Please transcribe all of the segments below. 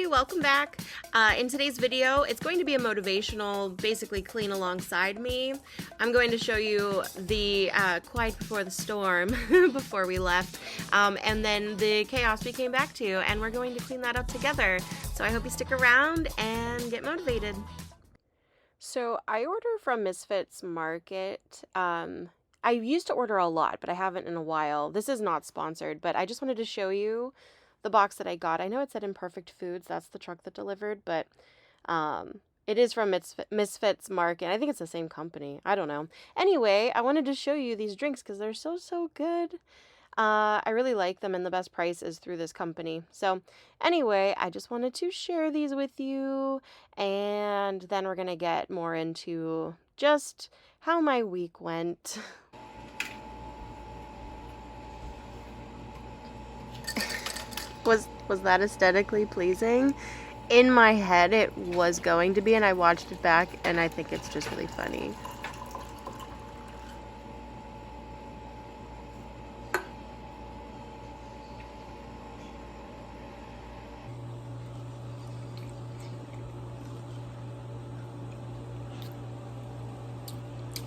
welcome back. In today's video, it's going to be a motivational, basically clean alongside me. I'm going to show you the quiet before the storm before we left, and then the chaos we came back to, and we're going to clean that up together. So I hope you stick around and get motivated. So I order from Misfits Market. I used to order a lot, but I haven't in a while. This is not sponsored, but I just wanted to show you the box that I got. I know it said Imperfect Foods. That's the truck that delivered, but it is from Misfits Market. I think it's the same company. I don't know. Anyway, I wanted to show you these drinks because they're so good. I really like them, and the best price is through this company. So anyway, I just wanted to share these with you, and then we're going to get more into just how my week went. Was that aesthetically pleasing? In my head, it was going to be, and I watched it back, and I think it's just really funny.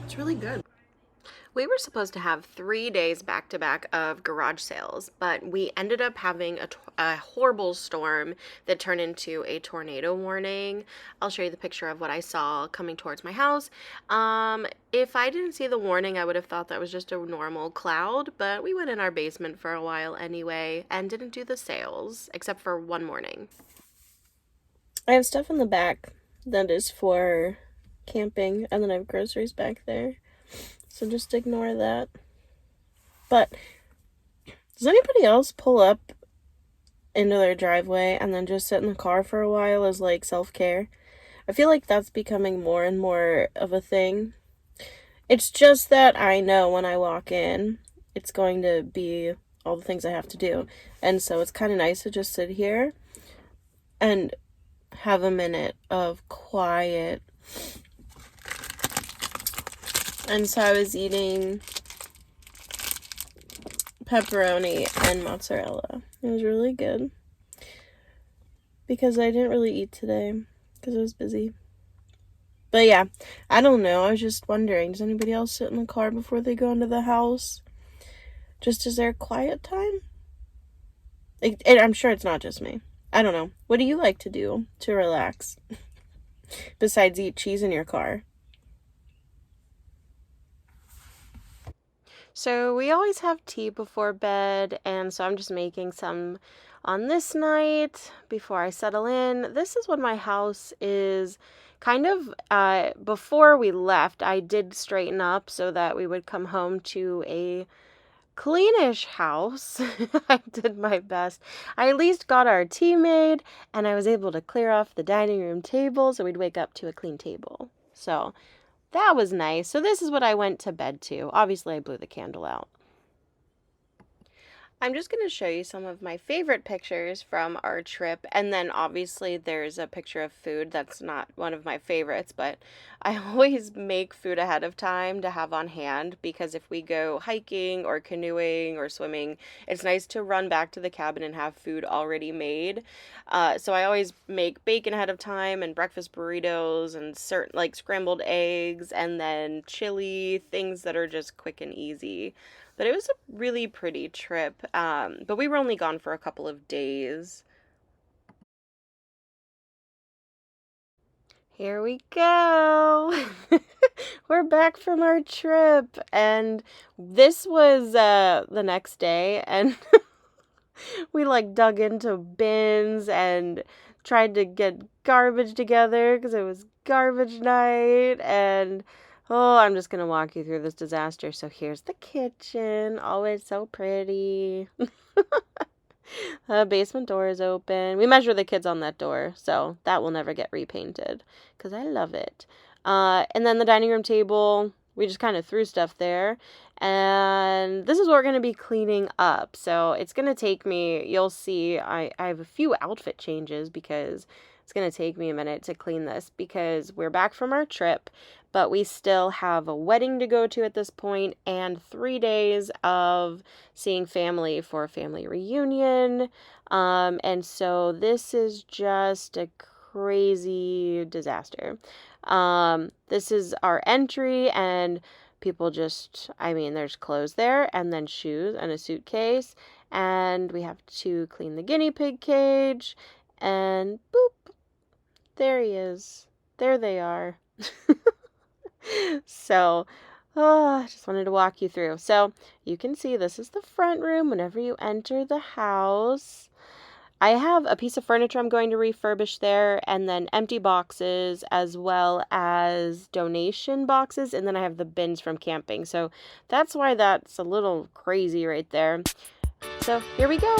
It's really good. We were supposed to have 3 days back-to-back of garage sales, but we ended up having a horrible storm that turned into a tornado warning. I'll show you the picture of what I saw coming towards my house. If I didn't see the warning, I would have thought that was just a normal cloud, but we went in our basement for a while anyway and didn't do the sales, except for one morning. I have stuff in the back that is for camping, and then I have groceries back there. So just ignore that. But does anybody else pull up into their driveway and then just sit in the car for a while as like self-care? I feel like that's becoming more and more of a thing. It's just that I know when I walk in, it's going to be all the things I have to do. And so it's kind of nice to just sit here and have a minute of quiet. And so I was eating pepperoni and mozzarella. It was really good. Because I didn't really eat today because I was busy. But yeah, I don't know. I was just wondering, does anybody else sit in the car before they go into the house? Just as their quiet time? I'm sure it's not just me. I don't know. What do you like to do to relax? Besides eat cheese in your car? So we always have tea before bed, and so I'm just making some on this night before I settle in. This is what my house is kind of, before we left, I did straighten up so that we would come home to a cleanish house. I did my best. I at least got our tea made, and I was able to clear off the dining room table so we'd wake up to a clean table. So that was nice. So this is what I went to bed to. Obviously, I blew the candle out. I'm just going to show you some of my favorite pictures from our trip, and then obviously there's a picture of food that's not one of my favorites, but I always make food ahead of time to have on hand because if we go hiking or canoeing or swimming, it's nice to run back to the cabin and have food already made. So I always make bacon ahead of time and breakfast burritos and certain like scrambled eggs and then chili, things that are just quick and easy. But it was a really pretty trip, but we were only gone for a couple of days. Here we go. We're back from our trip, and this was the next day, and we like dug into bins and tried to get garbage together because it was garbage night, and oh, I'm just going to walk you through this disaster. So here's the kitchen. Always so pretty. The basement door is open. We measure the kids on that door, so that will never get repainted because I love it. And then the dining room table, we just kind of threw stuff there. And this is what we're going to be cleaning up. So it's going to take me, you'll see, I have a few outfit changes because it's going to take me a minute to clean this because we're back from our trip, but we still have a wedding to go to at this point and 3 days of seeing family for a family reunion. And so this is just a crazy disaster. This is our entry, and people just, I mean, there's clothes there and then shoes and a suitcase, and we have to clean the guinea pig cage, and boop, there he is. There they are. So, I just wanted to walk you through. So, you can see this is the front room whenever you enter the house. I have a piece of furniture I'm going to refurbish there, and then empty boxes as well as donation boxes, and then I have the bins from camping. So that's why that's a little crazy right there. So here we go.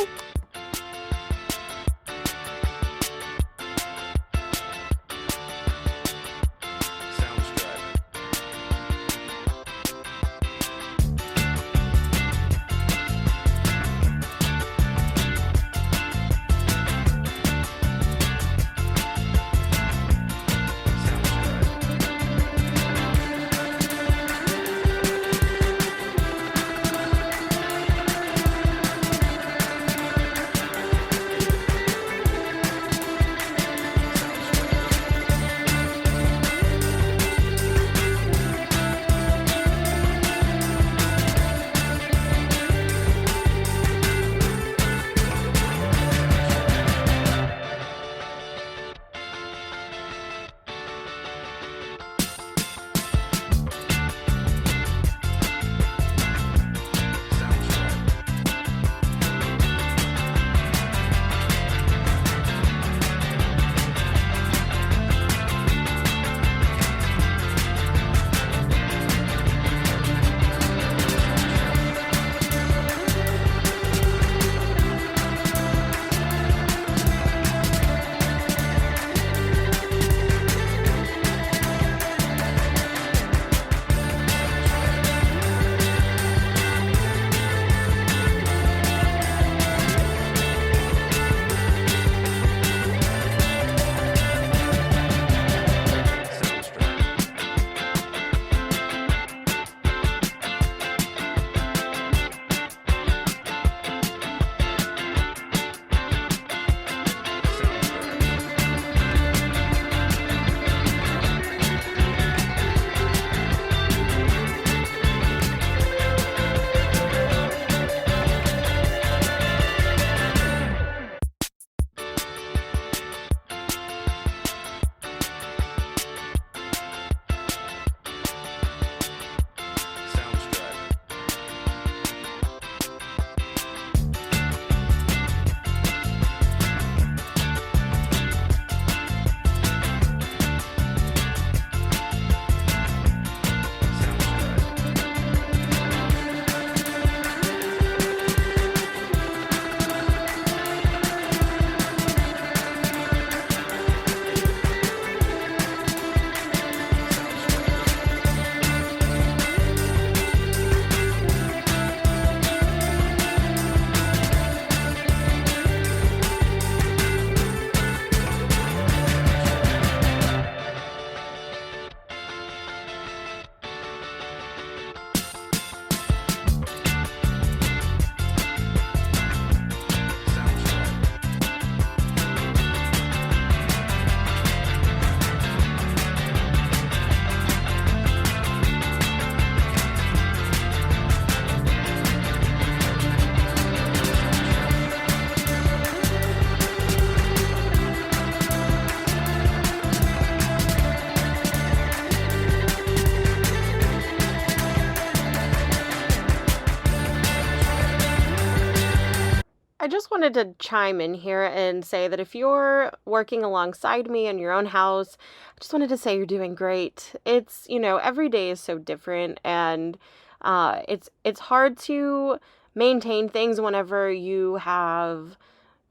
I just wanted to chime in here and say that if you're working alongside me in your own house, I just wanted to say you're doing great. It's, every day is so different, and it's hard to maintain things whenever you have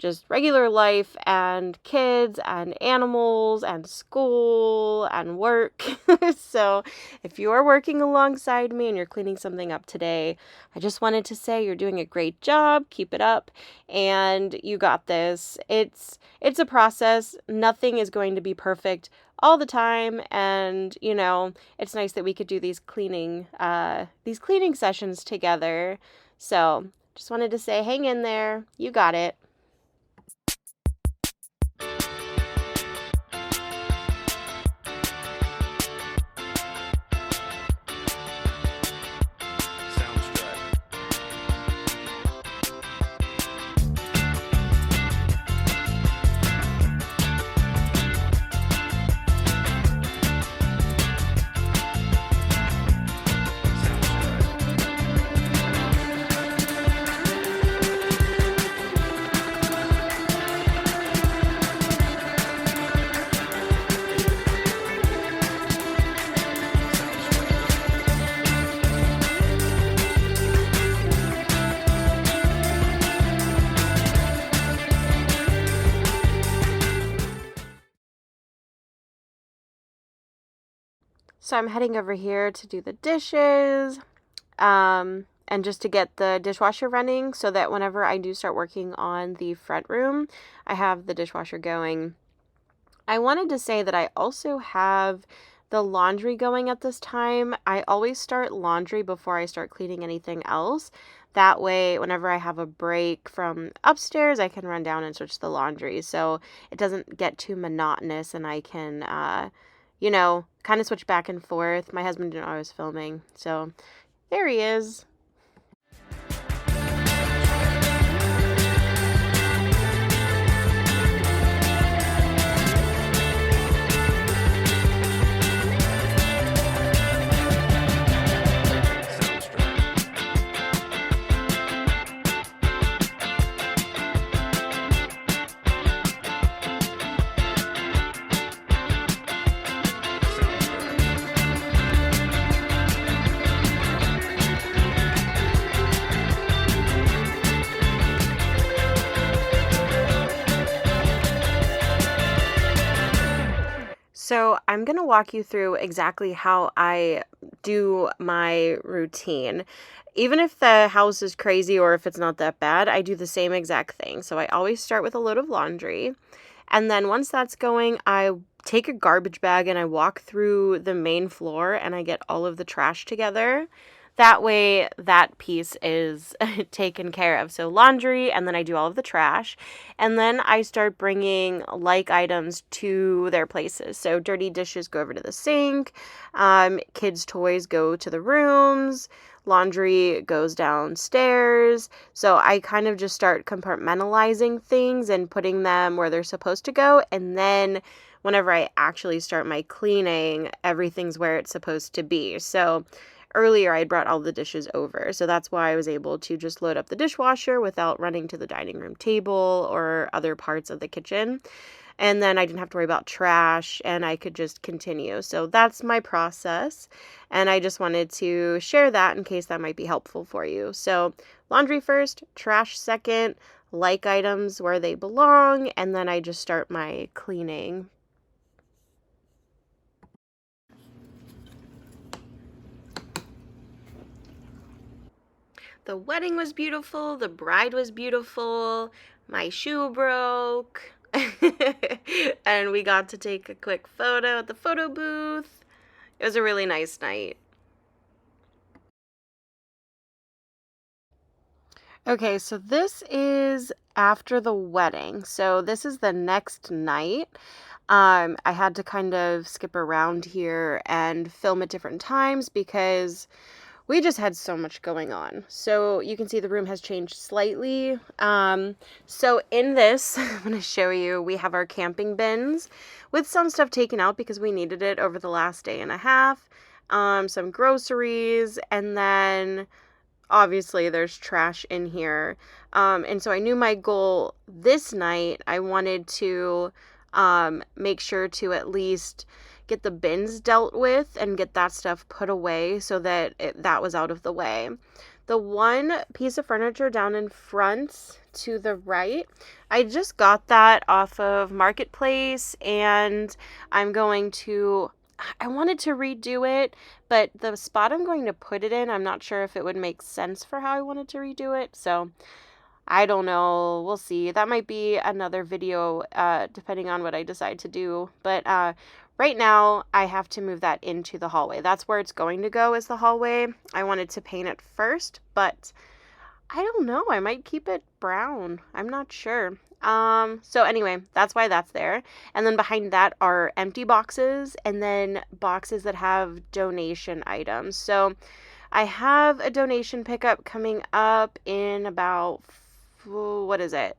just regular life and kids and animals and school and work. So if you're working alongside me and you're cleaning something up today, I just wanted to say you're doing a great job. Keep it up, and you got this. It's a process. Nothing is going to be perfect all the time, and it's nice that we could do these cleaning sessions together. So just wanted to say, hang in there. You got it. So I'm heading over here to do the dishes, and just to get the dishwasher running so that whenever I do start working on the front room, I have the dishwasher going. I wanted to say that I also have the laundry going at this time. I always start laundry before I start cleaning anything else. That way, whenever I have a break from upstairs, I can run down and switch the laundry so it doesn't get too monotonous and I can, kind of switch back and forth. My husband didn't know I was filming, so there he is. So I'm going to walk you through exactly how I do my routine. Even if the house is crazy or if it's not that bad, I do the same exact thing. So I always start with a load of laundry. And then once that's going, I take a garbage bag and I walk through the main floor and I get all of the trash together. That way, that piece is taken care of. So laundry, and then I do all of the trash. And then I start bringing like items to their places. So dirty dishes go over to the sink. Kids' toys go to the rooms. Laundry goes downstairs. So I kind of just start compartmentalizing things and putting them where they're supposed to go. And then whenever I actually start my cleaning, everything's where it's supposed to be. So earlier, I brought all the dishes over, so that's why I was able to just load up the dishwasher without running to the dining room table or other parts of the kitchen. And then I didn't have to worry about trash, and I could just continue. So that's my process, and I just wanted to share that in case that might be helpful for you. So laundry first, trash second, like items where they belong, and then I just start my cleaning. The wedding was beautiful. The bride was beautiful. My shoe broke. And we got to take a quick photo at the photo booth. It was a really nice night. Okay, so this is after the wedding. So this is the next night. I had to kind of skip around here and film at different times because we just had so much going on. So you can see the room has changed slightly. So in this, I'm going to show you, we have our camping bins with some stuff taken out because we needed it over the last day and a half. Some groceries, and then obviously there's trash in here. And so I knew my goal this night, I wanted to make sure to at least get the bins dealt with and get that stuff put away so that that was out of the way. the one piece of furniture down in front to the right, I just got that off of Marketplace, and I wanted to redo it, but the spot I'm going to put it in, I'm not sure if it would make sense for how I wanted to redo it. So I don't know. We'll see. That might be another video, depending on what I decide to do. But right now, I have to move that into the hallway. That's where it's going to go, is the hallway. I wanted to paint it first, but I don't know. I might keep it brown. I'm not sure. So anyway, that's why that's there. And then behind that are empty boxes, and then boxes that have donation items. So I have a donation pickup coming up in about, what is it?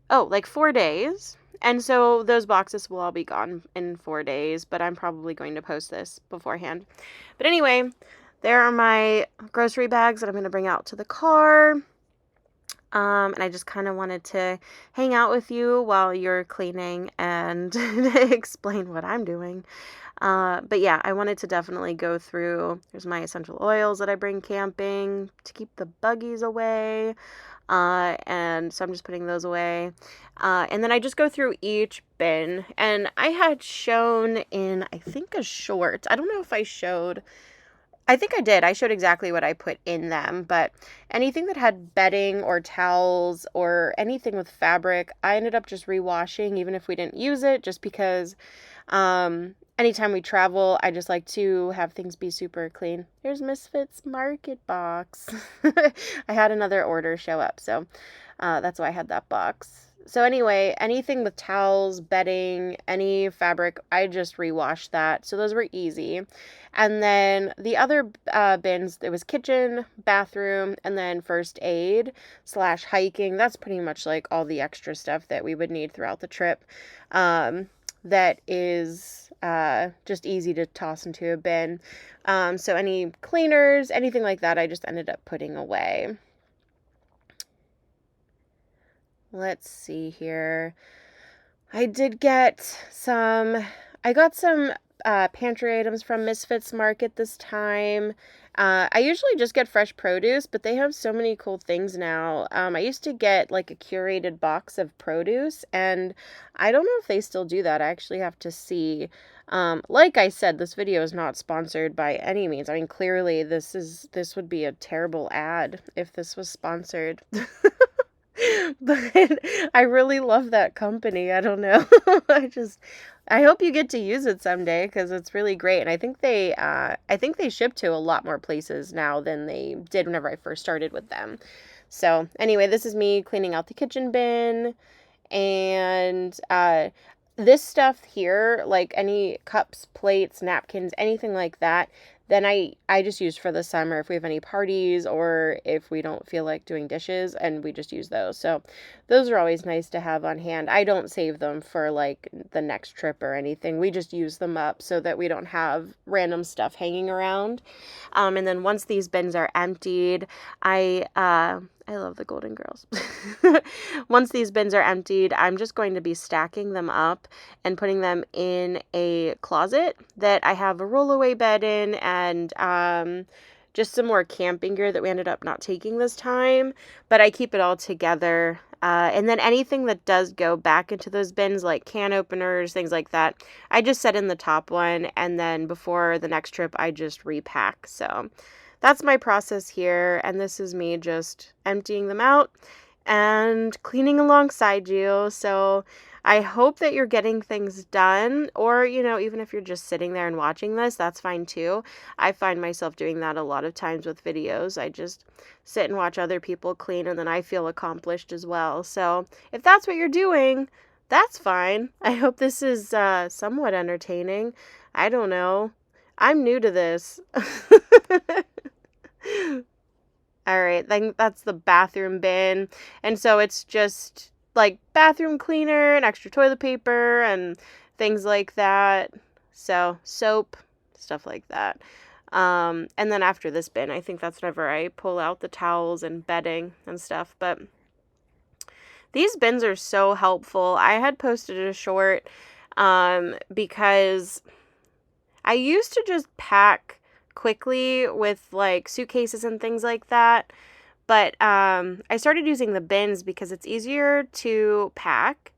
Oh, like 4 days. And so those boxes will all be gone in 4 days, but I'm probably going to post this beforehand. But anyway, there are my grocery bags that I'm going to bring out to the car. And I just kind of wanted to hang out with you while you're cleaning and explain what I'm doing. But yeah, I wanted to definitely go through, there's my essential oils that I bring camping to keep the buggies away. And so I'm just putting those away. And then I just go through each bin, and I had shown in, I think, a short, I don't know if I think I did. I showed exactly what I put in them, but anything that had bedding or towels or anything with fabric, I ended up just rewashing, even if we didn't use it, just because anytime we travel, I just like to have things be super clean. Here's Misfits Market box. I had another order show up, so that's why I had that box. So anyway, anything with towels, bedding, any fabric, I just rewashed that. So those were easy. And then the other bins, there was kitchen, bathroom, and then first aid / hiking. That's pretty much like all the extra stuff that we would need throughout the trip. That is just easy to toss into a bin. So any cleaners, anything like that, I just ended up putting away. Let's see here. I got some pantry items from Misfits Market this time. I usually just get fresh produce, but they have so many cool things now. I used to get like a curated box of produce, and I don't know if they still do that. I actually have to see. Like I said, this video is not sponsored by any means. I mean, clearly this would be a terrible ad if this was sponsored. But I really love that company. I don't know. I hope you get to use it someday, because it's really great. And I think they ship to a lot more places now than they did whenever I first started with them. So anyway, this is me cleaning out the kitchen bin, and this stuff here, like any cups, plates, napkins, anything like that, then I just use for the summer if we have any parties or if we don't feel like doing dishes, and we just use those. So those are always nice to have on hand. I don't save them for like the next trip or anything. We just use them up so that we don't have random stuff hanging around. And then once these bins are emptied, I love the Golden Girls. Once these bins are emptied, I'm just going to be stacking them up and putting them in a closet that I have a rollaway bed in, and just some more camping gear that we ended up not taking this time, but I keep it all together. And then anything that does go back into those bins, like can openers, things like that, I just set in the top one, and then before the next trip, I just repack. So that's my process here, and this is me just emptying them out and cleaning alongside you. So I hope that you're getting things done, or, even if you're just sitting there and watching this, that's fine too. I find myself doing that a lot of times with videos. I just sit and watch other people clean, and then I feel accomplished as well. So if that's what you're doing, that's fine. I hope this is somewhat entertaining. I don't know. I'm new to this. All right, then that's the bathroom bin. And so it's just like bathroom cleaner and extra toilet paper and things like that. So soap, stuff like that. And then after this bin, I think that's whenever I pull out the towels and bedding and stuff. But these bins are so helpful. I had posted a short because I used to just pack quickly with like suitcases and things like that. But I started using the bins because it's easier to pack,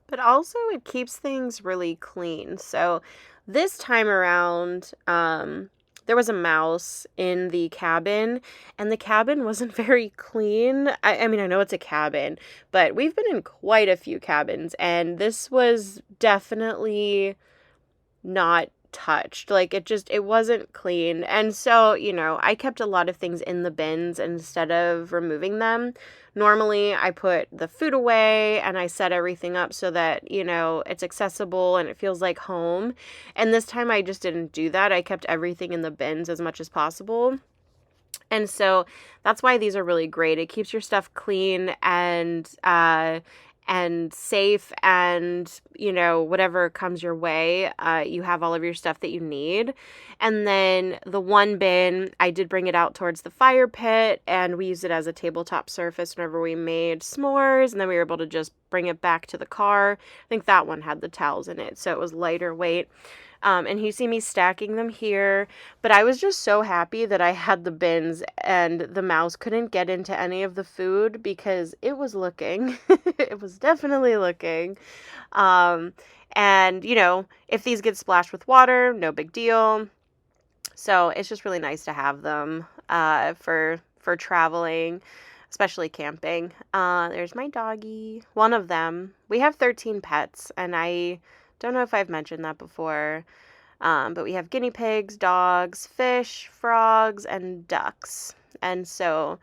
but also it keeps things really clean. So this time around, there was a mouse in the cabin, and the cabin wasn't very clean. I mean, I know it's a cabin, but we've been in quite a few cabins, and this was definitely not touched. Like it wasn't clean. And so, I kept a lot of things in the bins instead of removing them. Normally, I put the food away and I set everything up so that, it's accessible and it feels like home. And this time I just didn't do that. I kept everything in the bins as much as possible. And so that's why these are really great. It keeps your stuff clean and safe, and whatever comes your way, you have all of your stuff that you need. And then the one bin, I did bring it out towards the fire pit, and we used it as a tabletop surface whenever we made s'mores, and then we were able to just bring it back to the car. I think that one had the towels in it, so it was lighter weight. And you see me stacking them here, but I was just so happy that I had the bins and the mouse couldn't get into any of the food because it was looking. It was definitely looking. And, if these get splashed with water, no big deal. So it's just really nice to have them for traveling, especially camping. There's my doggy, one of them. We have 13 pets, and I don't know if I've mentioned that before, but we have guinea pigs, dogs, fish, frogs, and ducks. And so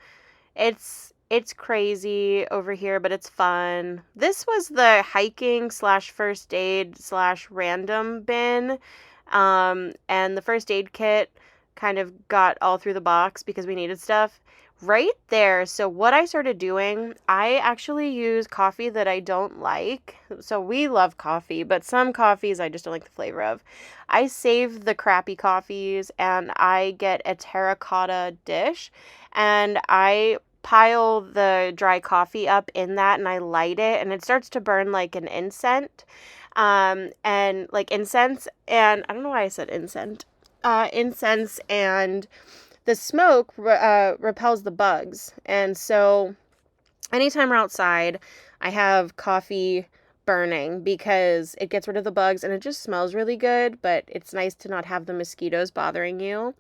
it's crazy over here, but it's fun. This was the hiking / first aid / random bin. And the first aid kit kind of got all through the box because we needed stuff right there. So what I started doing, I actually use coffee that I don't like. So we love coffee, but some coffees I just don't like the flavor of. I save the crappy coffees and I get a terracotta dish and I pile the dry coffee up in that and I light it and it starts to burn like an incense. And like incense, and I don't know why I said incense. Incense, and the smoke repels the bugs. And so anytime we're outside, I have coffee burning because it gets rid of the bugs and it just smells really good, but it's nice to not have the mosquitoes bothering you,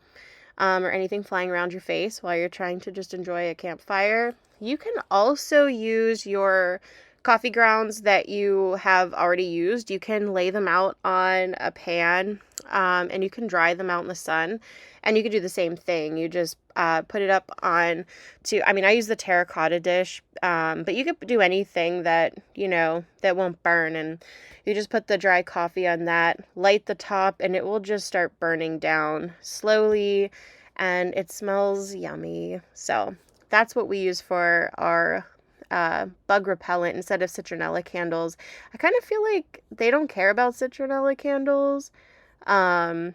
or anything flying around your face while you're trying to just enjoy a campfire. You can also use your coffee grounds that you have already used. You can lay them out on a pan, and you can dry them out in the sun. And you could do the same thing. You just put it up on I use the terracotta dish, but you could do anything that, that won't burn. And you just put the dry coffee on that, light the top, and it will just start burning down slowly. And it smells yummy. So that's what we use for our bug repellent instead of citronella candles. I kind of feel like they don't care about citronella candles. I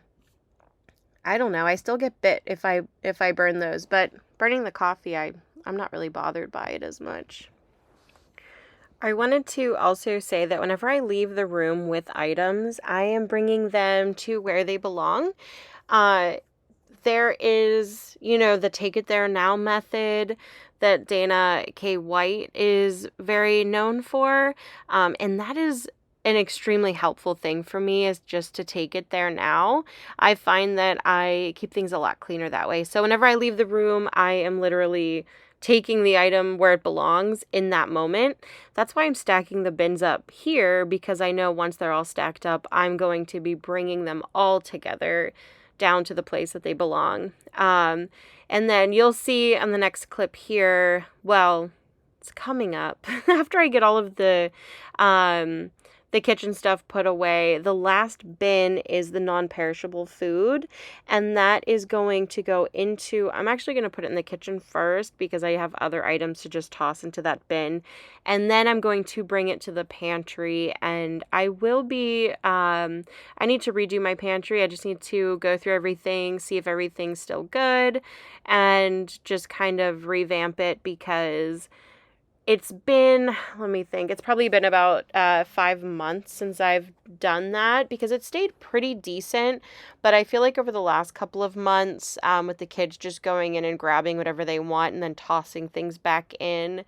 don't know. I still get bit if I burn those, but burning the coffee, I'm not really bothered by it as much. I wanted to also say that whenever I leave the room with items, I am bringing them to where they belong. There is, the take it there now method that Dana K. White is very known for. And that is an extremely helpful thing for me, is just to take it there now. I find that I keep things a lot cleaner that way. So whenever I leave the room, I am literally taking the item where it belongs in that moment. That's why I'm stacking the bins up here, because I know once they're all stacked up, I'm going to be bringing them all together down to the place that they belong. And then you'll see on the next clip here, well, it's coming up after I get all of the kitchen stuff put away. The last bin is the non-perishable food, and that is going to go into, I'm actually going to put it in the kitchen first because I have other items to just toss into that bin, and then I'm going to bring it to the pantry. And I will be, I need to redo my pantry. I just need to go through everything, see if everything's still good, and just kind of revamp it, because It's been, let me think, it's probably been about 5 months since I've done that because it stayed pretty decent. But I feel like over the last couple of months, with the kids just going in and grabbing whatever they want and then tossing things back in,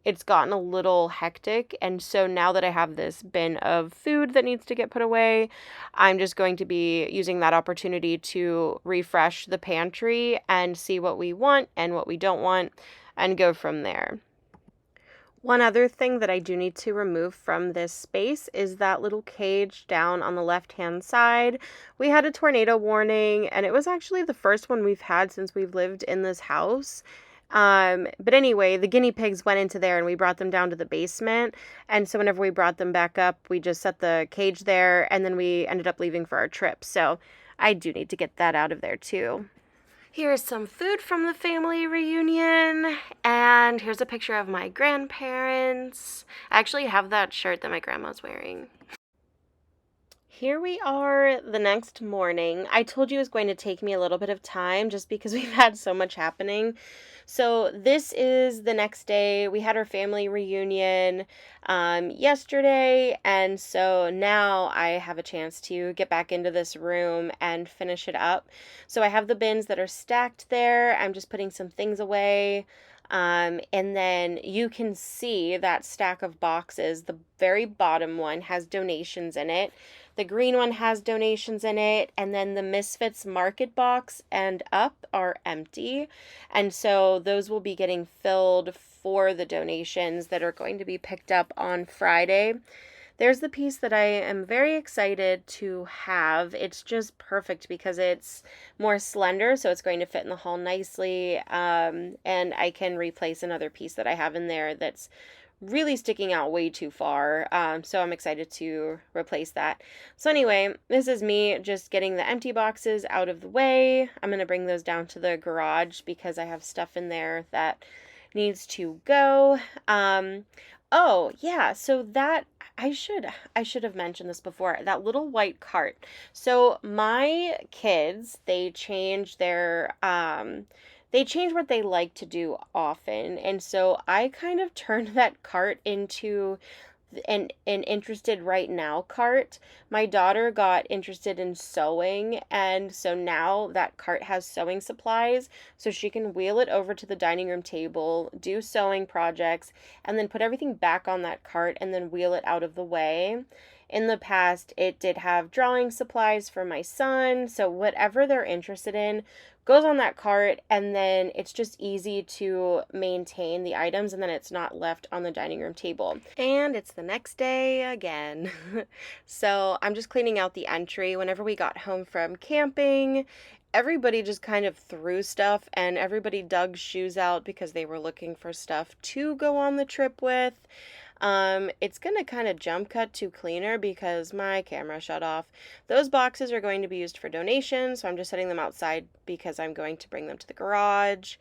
it's gotten a little hectic. And so now that I have this bin of food that needs to get put away, I'm just going to be using that opportunity to refresh the pantry and see what we want and what we don't want and go from there. One other thing that I do need to remove from this space is that little cage down on the left-hand side. We had a tornado warning, and it was actually the first one we've had since we've lived in this house. But anyway, the guinea pigs went into there and we brought them down to the basement. And so whenever we brought them back up, we just set the cage there and then we ended up leaving for our trip. So I do need to get that out of there too. Here's some food from the family reunion, and here's a picture of my grandparents. I actually have that shirt that my grandma's wearing. Here we are the next morning. I told you it was going to take me a little bit of time just because we've had so much happening. So this is the next day. We had our family reunion yesterday, and so now I have a chance to get back into this room and finish it up. So I have the bins that are stacked there. I'm just putting some things away. And then you can see that stack of boxes. The very bottom one has donations in it. The green one has donations in it, and then the Misfits Market box and up are empty. And so those will be getting filled for the donations that are going to be picked up on Friday. There's the piece that I am very excited to have. It's just perfect because it's more slender, so it's going to fit in the haul nicely. And I can replace another piece that I have in there that's really sticking out way too far. So I'm excited to replace that. So anyway, this is me just getting the empty boxes out of the way. I'm going to bring those down to the garage because I have stuff in there that needs to go. Oh yeah, so that I should have mentioned this before. That little white cart. So my kids, they change what they like to do often. And so I kind of turned that cart into an interested right now cart. My daughter got interested in sewing, and so now that cart has sewing supplies, so she can wheel it over to the dining room table, do sewing projects, and then put everything back on that cart and then wheel it out of the way. In the past, it did have drawing supplies for my son, so whatever they're interested in goes on that cart, and then it's just easy to maintain the items, and then it's not left on the dining room table. And it's the next day again. So I'm just cleaning out the entry. Whenever we got home from camping, everybody just kind of threw stuff, and everybody dug shoes out because they were looking for stuff to go on the trip with. It's gonna kind of jump cut to cleaner because my camera shut off. Those boxes are going to be used for donations, so I'm just setting them outside because I'm going to bring them to the garage.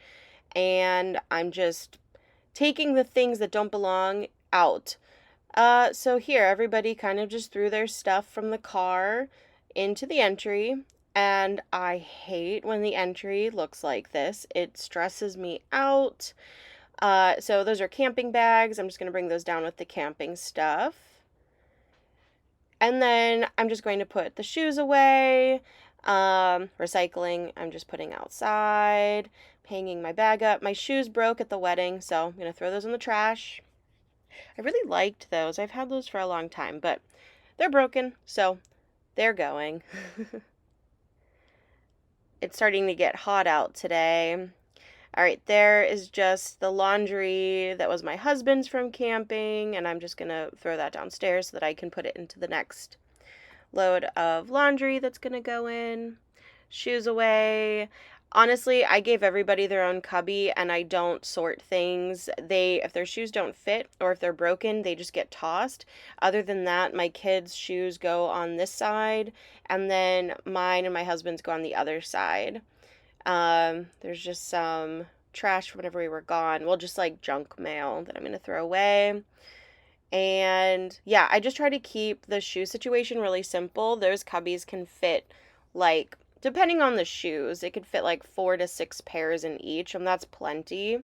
And I'm just taking the things that don't belong out. So here, everybody kind of just threw their stuff from the car into the entry. And I hate when the entry looks like this. It stresses me out. So those are camping bags. I'm just going to bring those down with the camping stuff. And then I'm just going to put the shoes away. Recycling, I'm just putting outside. Hanging my bag up. My shoes broke at the wedding, so I'm going to throw those in the trash. I really liked those. I've had those for a long time, but they're broken, so they're going. It's starting to get hot out today. All right, there is just the laundry that was my husband's from camping, and I'm just going to throw that downstairs so that I can put it into the next load of laundry that's going to go in. Shoes away. Honestly, I gave everybody their own cubby, and I don't sort things. If their shoes don't fit or if they're broken, they just get tossed. Other than that, my kids' shoes go on this side, and then mine and my husband's go on the other side. There's just some trash from whenever we were gone. Well, just like junk mail that I'm going to throw away. And yeah, I just try to keep the shoe situation really simple. Those cubbies can fit like, depending on the shoes, it could fit like 4 to 6 pairs in each, and that's plenty.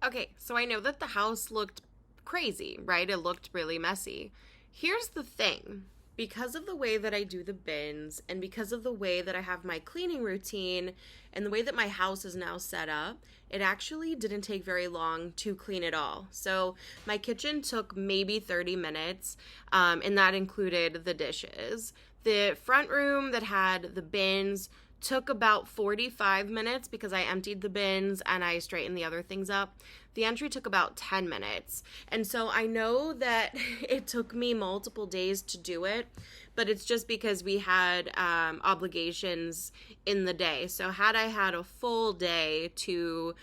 Okay, so I know that the house looked crazy, right? It looked really messy. Here's the thing. Because of the way that I do the bins and because of the way that I have my cleaning routine and the way that my house is now set up, it actually didn't take very long to clean it all. So my kitchen took maybe 30 minutes, and that included the dishes. The front room that had the bins took about 45 minutes because I emptied the bins and I straightened the other things up. The entry took about 10 minutes. And so I know that it took me multiple days to do it, but it's just because we had obligations in the day. So had I had a full day to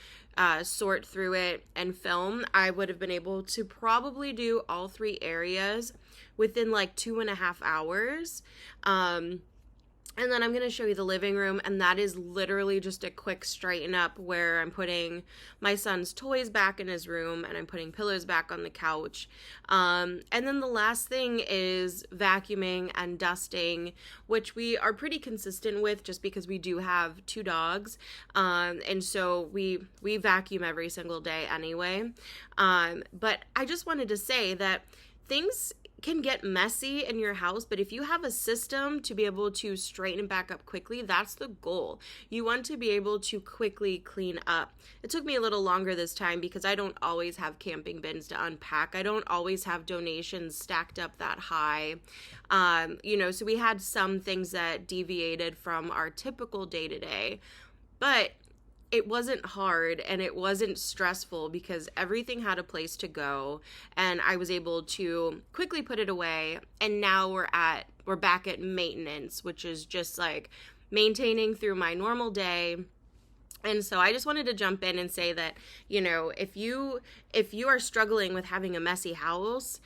sort through it and film, I would have been able to probably do all 3 areas within like 2.5 hours. And then I'm going to show you the living room, and that is literally just a quick straighten up where I'm putting my son's toys back in his room and I'm putting pillows back on the couch. And then the last thing is vacuuming and dusting, which we are pretty consistent with just because we do have 2 dogs. And so we vacuum every single day anyway. But I just wanted to say that things can get messy in your house, but if you have a system to be able to straighten back up quickly, that's the goal. You want to be able to quickly clean up. It took me a little longer this time because I don't always have camping bins to unpack. I don't always have donations stacked up that high. So we had some things that deviated from our typical day-to-day, but it wasn't hard and it wasn't stressful because everything had a place to go and I was able to quickly put it away. And now we're back at maintenance, which is just like maintaining through my normal day. And so I just wanted to jump in and say that, if you are struggling with having a messy house,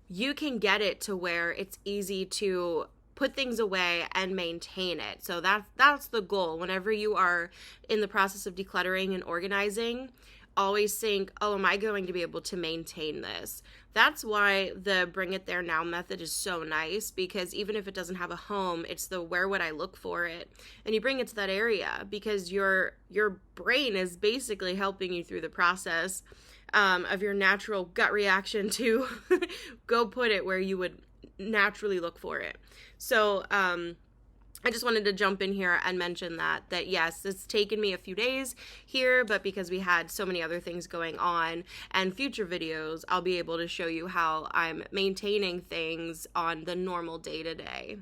you can get it to where it's easy to put things away and maintain it. So that's the goal. Whenever you are in the process of decluttering and organizing, always think, oh, am I going to be able to maintain this? That's why the Bring It There Now method is so nice, because even if it doesn't have a home, it's the where would I look for it? And you bring it to that area because your brain is basically helping you through the process of your natural gut reaction to go put it where you would naturally look for it. So I just wanted to jump in here and mention that yes, it's taken me a few days here, but because we had so many other things going on, and future videos, I'll be able to show you how I'm maintaining things on the normal day-to-day.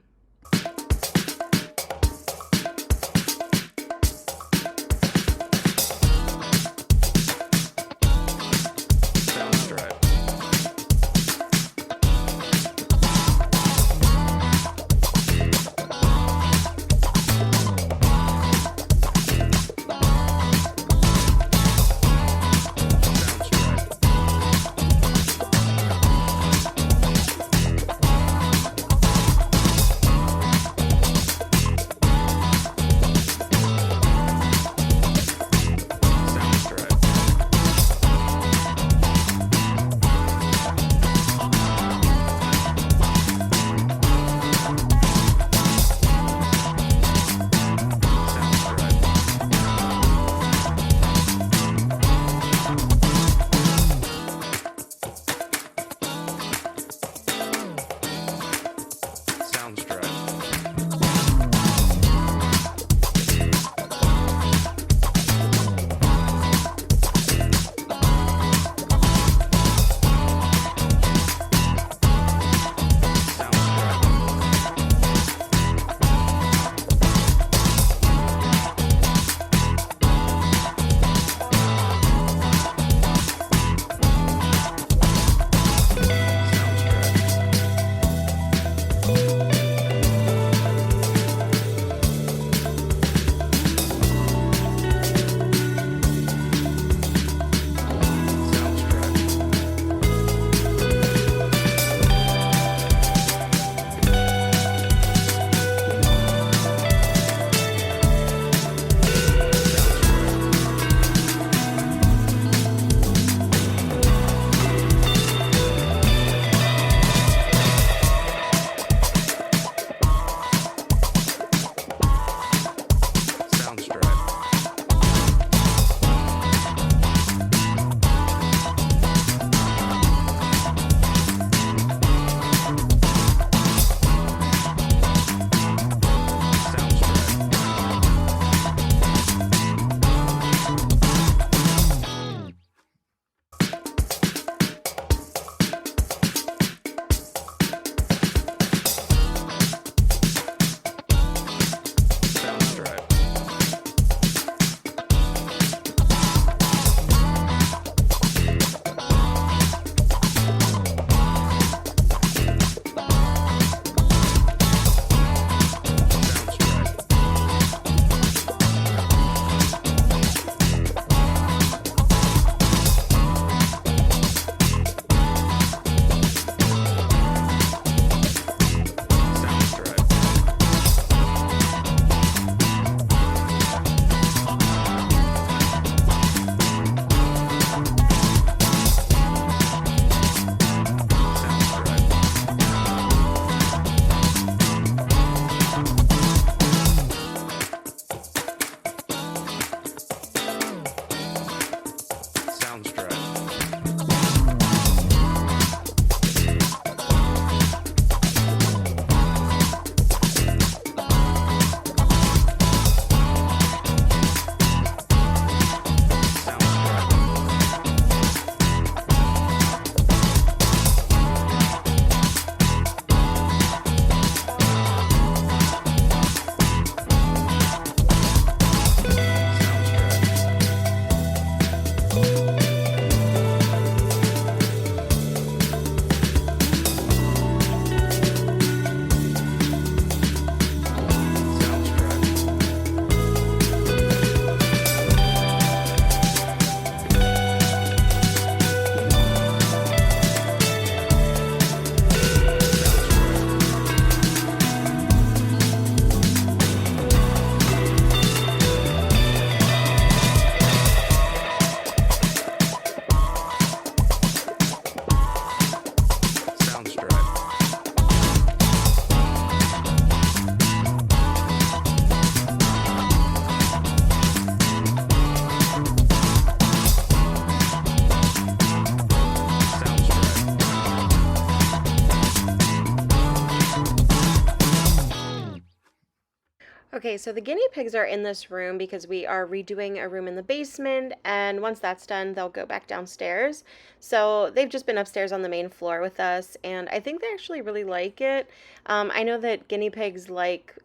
Okay, so the guinea pigs are in this room because we are redoing a room in the basement, and once that's done, they'll go back downstairs. So they've just been upstairs on the main floor with us, and I think they actually really like it. I know that guinea pigs like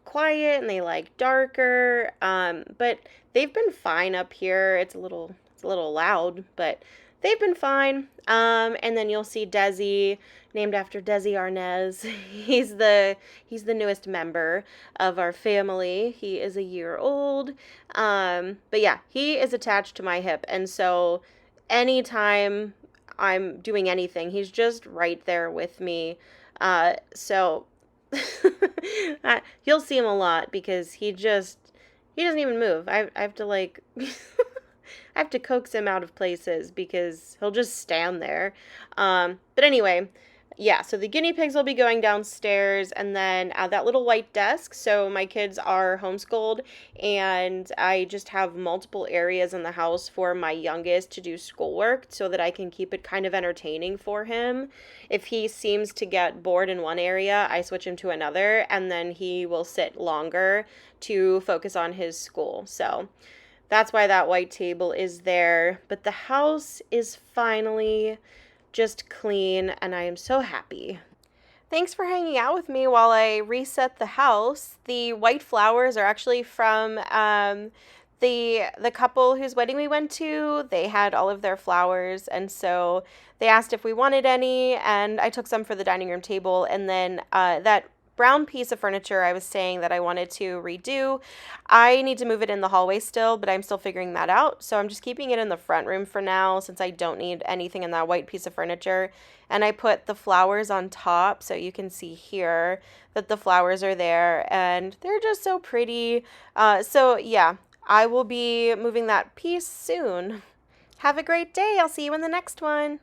quiet and they like darker, but they've been fine up here. It's a little loud, but they've been fine. And then you'll see Desi, named after Desi Arnaz. He's the newest member of our family. He is a year old. But yeah, he is attached to my hip, and so anytime I'm doing anything, he's just right there with me. So you'll see him a lot because he doesn't even move. I have to like I have to coax him out of places because he'll just stand there. But anyway, yeah, so the guinea pigs will be going downstairs, and then that little white desk. So my kids are homeschooled, and I just have multiple areas in the house for my youngest to do schoolwork so that I can keep it kind of entertaining for him. If he seems to get bored in one area, I switch him to another, and then he will sit longer to focus on his school. So that's why that white table is there. But the house is finally just clean, and I am so happy. Thanks for hanging out with me while I reset the house. The white flowers are actually from the couple whose wedding we went to. They had all of their flowers, and so they asked if we wanted any, and I took some for the dining room table. And then that brown piece of furniture I was saying that I wanted to redo, I need to move it in the hallway still, but I'm still figuring that out. So I'm just keeping it in the front room for now since I don't need anything in that white piece of furniture. And I put the flowers on top so you can see here that the flowers are there and they're just so pretty. So yeah, I will be moving that piece soon. Have a great day. I'll see you in the next one.